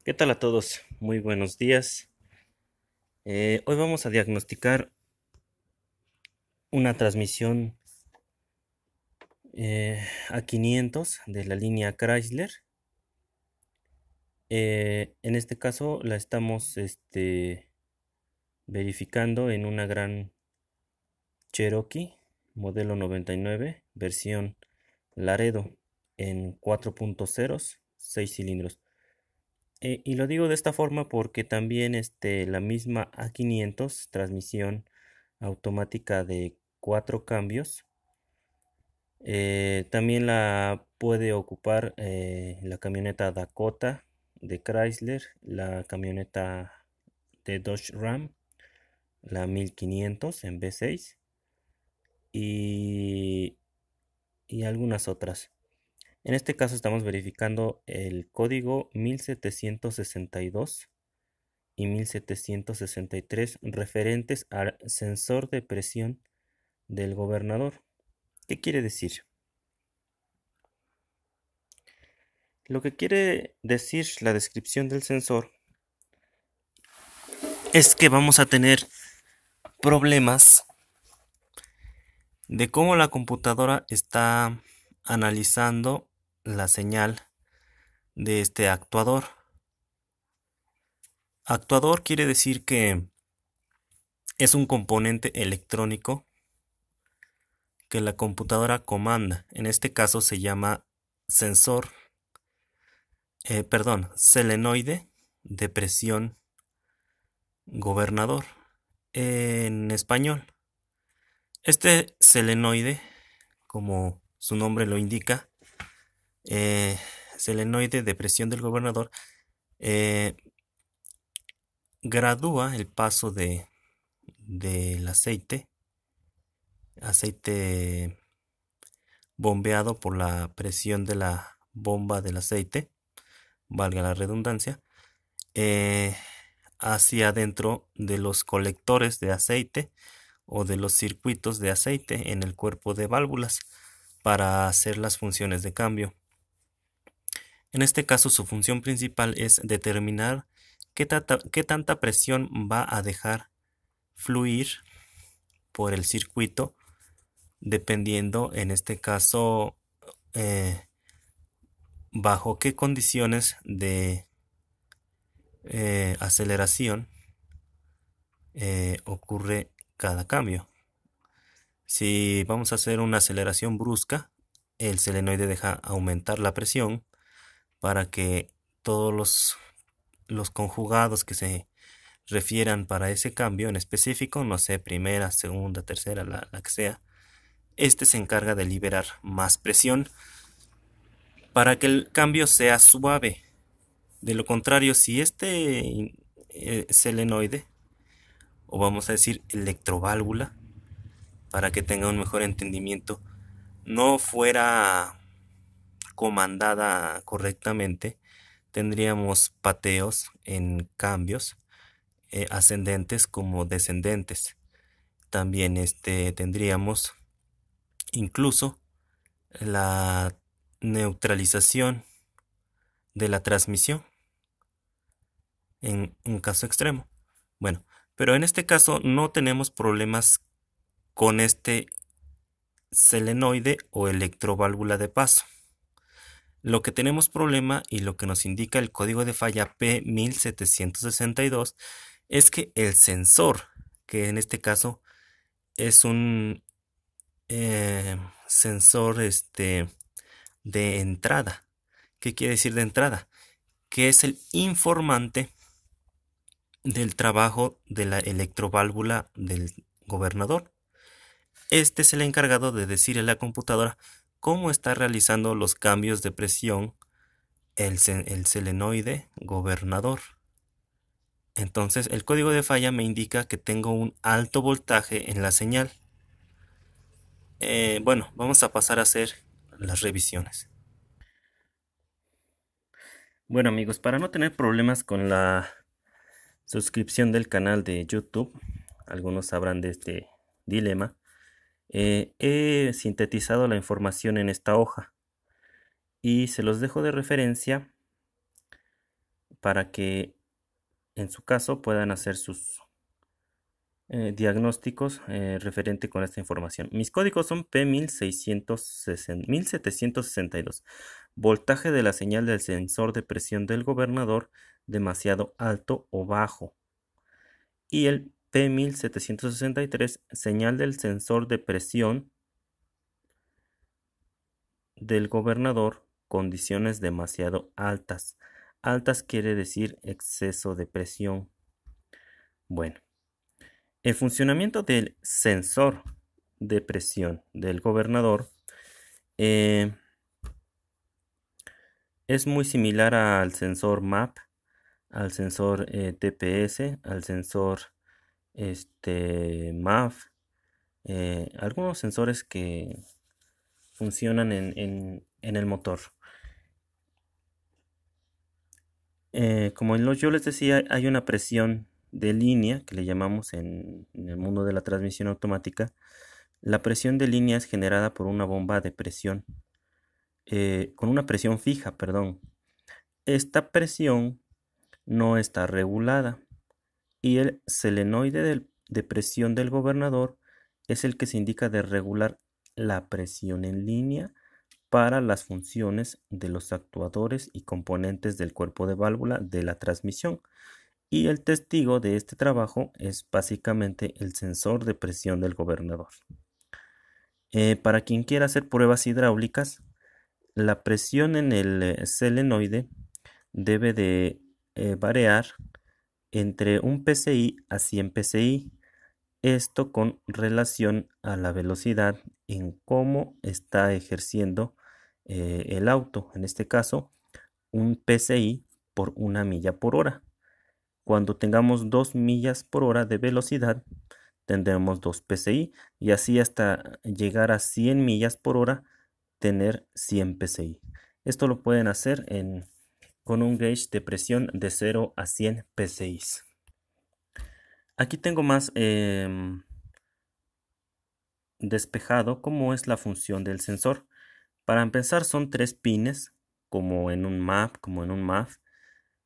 ¿Qué tal a todos? Muy buenos días. Hoy vamos a diagnosticar una transmisión A500 de la línea Chrysler. En este caso la estamos verificando en una gran Cherokee modelo 99, versión Laredo en 4.0, 6 cilindros. Y lo digo de esta forma porque también la misma A500, transmisión automática de 4 cambios, también la puede ocupar la camioneta Dakota de Chrysler, la camioneta de Dodge Ram, la 1500 en V6 y, y algunas otras. En este caso estamos verificando el código 1762 y 1763 referentes al sensor de presión del gobernador. ¿Qué quiere decir? Lo que quiere decir la descripción del sensor es que vamos a tener problemas de cómo la computadora está analizando la señal de este actuador. Actuador quiere decir que es un componente electrónico que la computadora comanda. En este caso se llama sensor, solenoide de presión gobernador en español. Este selenoide, como su nombre lo indica, selenoide de presión del gobernador, eh, gradúa el paso del aceite bombeado por la presión de la bomba del aceite, valga la redundancia, eh, hacia adentro de los colectores de aceite o de los circuitos de aceite en el cuerpo de válvulas para hacer las funciones de cambio. En este caso, su función principal es determinar qué tanta presión va a dejar fluir por el circuito, dependiendo, en este caso, bajo qué condiciones de aceleración ocurre cada cambio. Si vamos a hacer una aceleración brusca, el selenoide deja aumentar la presión para que todos los conjugados que se refieran para ese cambio en específico, no sé, primera, segunda, tercera, la que sea, este se encarga de liberar más presión para que el cambio sea suave. De lo contrario, si selenoide, o vamos a decir electroválvula, para que tenga un mejor entendimiento, no fuera comandada correctamente, tendríamos pateos en cambios ascendentes como descendentes. También tendríamos incluso la neutralización de la transmisión en un caso extremo. Bueno, pero en este caso no tenemos problemas con este selenoide o electroválvula de paso. Lo que tenemos problema y lo que nos indica el código de falla P1762 es que el sensor, que en este caso es un sensor de entrada. ¿Qué quiere decir de entrada? Que es el informante del trabajo de la electroválvula del gobernador. Este es el encargado de decirle a la computadora cómo está realizando los cambios de presión el selenoide gobernador. Entonces el código de falla me indica que tengo un alto voltaje en la señal. Bueno, vamos a pasar a hacer las revisiones. Bueno amigos, para no tener problemas con la suscripción del canal de YouTube, algunos sabrán de este dilema, he sintetizado la información en esta hoja y se los dejo de referencia para que en su caso puedan hacer sus diagnósticos referente con esta información. Mis códigos son P1762. Voltaje de la señal del sensor de presión del gobernador demasiado alto o bajo. Y el P1763, señal del sensor de presión del gobernador, condiciones demasiado altas. Altas quiere decir exceso de presión. Bueno, el funcionamiento del sensor de presión del gobernador es muy similar al sensor MAP, al sensor TPS, al sensor MAF, algunos sensores que funcionan en el motor. Como yo les decía, hay una presión de línea que le llamamos en el mundo de la transmisión automática. La presión de línea es generada por una bomba de presión, con una presión fija, perdón. Esta presión no está regulada y el solenoide de presión del gobernador es el que se indica de regular la presión en línea para las funciones de los actuadores y componentes del cuerpo de válvula de la transmisión. Y el testigo de este trabajo es básicamente el sensor de presión del gobernador. Para quien quiera hacer pruebas hidráulicas, la presión en el solenoide debe de variar entre 1 psi a 100 psi. Esto con relación a la velocidad en cómo está ejerciendo el auto. En este caso, 1 psi por 1 milla por hora. Cuando tengamos 2 millas por hora de velocidad, tendremos 2 psi y así hasta llegar a 100 millas por hora, tener 100 psi. Esto lo pueden hacer con un gauge de presión de 0 a 100 psi. Aquí tengo más despejado cómo es la función del sensor. Para empezar, son 3 pines, como en un MAP, como en un MAF,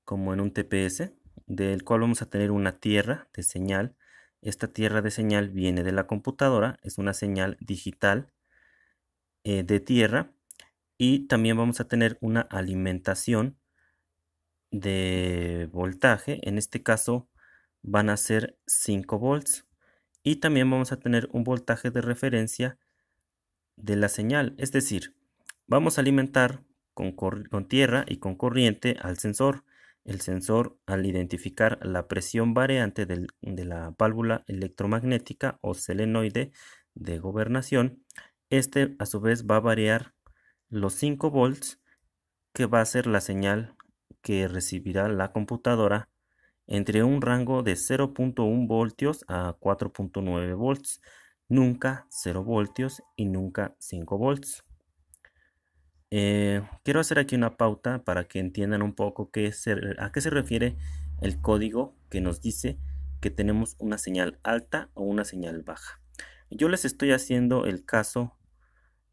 como en un TPS, del cual vamos a tener una tierra de señal. Esta tierra de señal viene de la computadora, es una señal digital de tierra, y también vamos a tener una alimentación de voltaje. En este caso van a ser 5 volts, y también vamos a tener un voltaje de referencia de la señal, es decir, vamos a alimentar con tierra y con corriente al sensor. El sensor, al identificar la presión variante de la válvula electromagnética o solenoide de gobernación, este a su vez va a variar los 5 volts, que va a ser la señal que recibirá la computadora, entre un rango de 0.1 voltios a 4.9 volts, nunca 0 voltios y nunca 5 volts. Quiero hacer aquí una pauta para que entiendan un poco a qué se refiere el código que nos dice que tenemos una señal alta o una señal baja. Yo les estoy haciendo el caso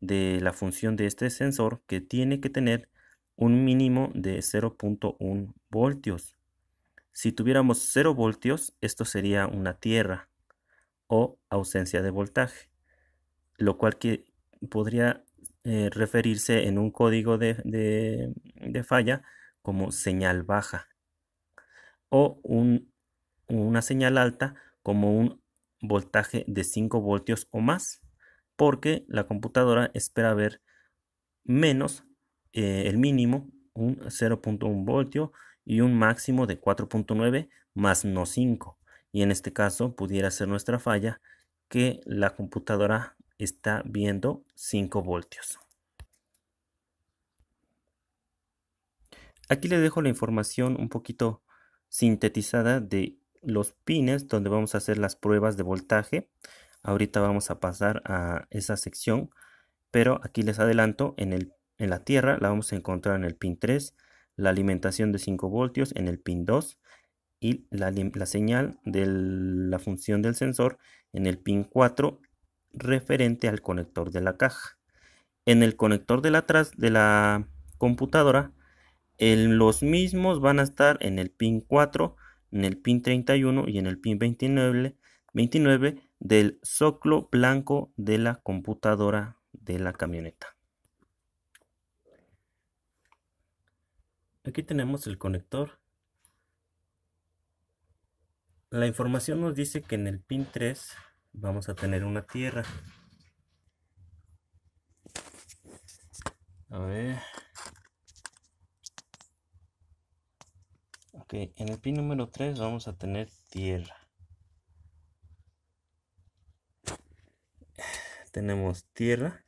de la función de este sensor, que tiene que tener un mínimo de 0.1 voltios. Si tuviéramos 0 voltios, esto sería una tierra o ausencia de voltaje, lo cual que podría referirse en un código de falla como señal baja, o una señal alta como un voltaje de 5 voltios o más, porque la computadora espera ver menos el mínimo, un 0.1 voltio, y un máximo de 4.9 más no 5. Y en este caso pudiera ser nuestra falla, que la computadora está viendo 5 voltios. Aquí le dejo la información un poquito sintetizada de los pines donde vamos a hacer las pruebas de voltaje. Ahorita vamos a pasar a esa sección, pero aquí les adelanto, en la tierra la vamos a encontrar en el pin 3, la alimentación de 5 voltios en el pin 2 y la señal de la función del sensor en el pin 4, referente al conector de la caja. En el conector de la computadora Los mismos van a estar en el pin 4, en el pin 31 y en el pin 29 del zócalo blanco de la computadora de la camioneta. Aquí tenemos el conector. La información nos dice que en el pin 3 vamos a tener una tierra. A ver. Ok, en el pin número 3 vamos a tener tierra. Tenemos tierra.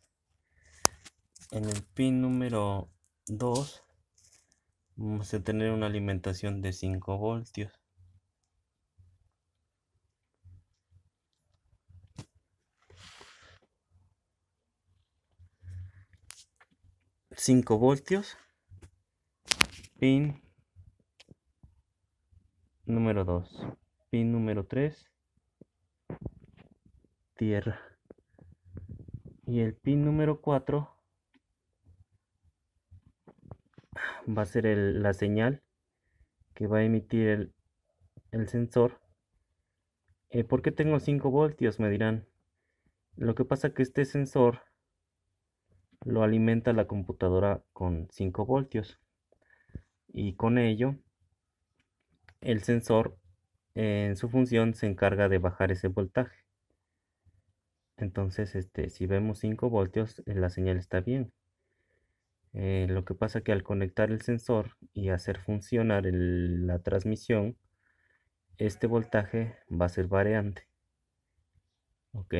En el pin número 2 vamos a tener una alimentación de 5 voltios. Pin número 2. Pin número 3, tierra. Y el pin número 4 va a ser la señal que va a emitir el sensor. ¿Por qué tengo 5 voltios? Me dirán. Lo que pasa es que este sensor lo alimenta la computadora con 5 voltios. Y con ello, el sensor en su función se encarga de bajar ese voltaje. Entonces, si vemos 5 voltios, la señal está bien. Lo que pasa que al conectar el sensor y hacer funcionar la transmisión, este voltaje va a ser variante. Ok.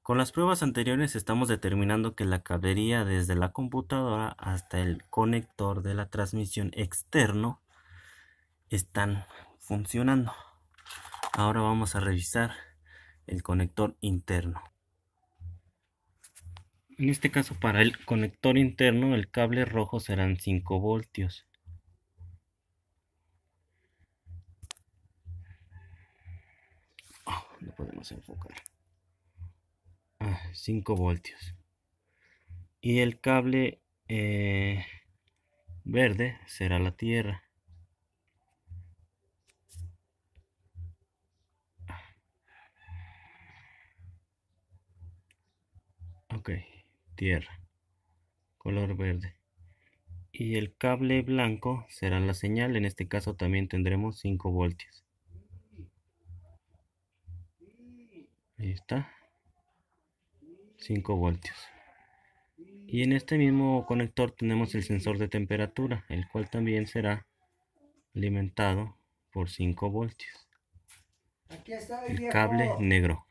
Con las pruebas anteriores estamos determinando que la cablería desde la computadora hasta el conector de la transmisión externo están funcionando. Ahora vamos a revisar el conector interno. En este caso, para el conector interno, el cable rojo serán 5 voltios. No podemos enfocar. 5 voltios. Y el cable verde será la tierra. Ok, tierra, color verde. Y el cable blanco será la señal. En este caso también tendremos 5 voltios. Ahí está. 5 voltios. Y en este mismo conector tenemos el sensor de temperatura, el cual también será alimentado por 5 voltios. El cable negro.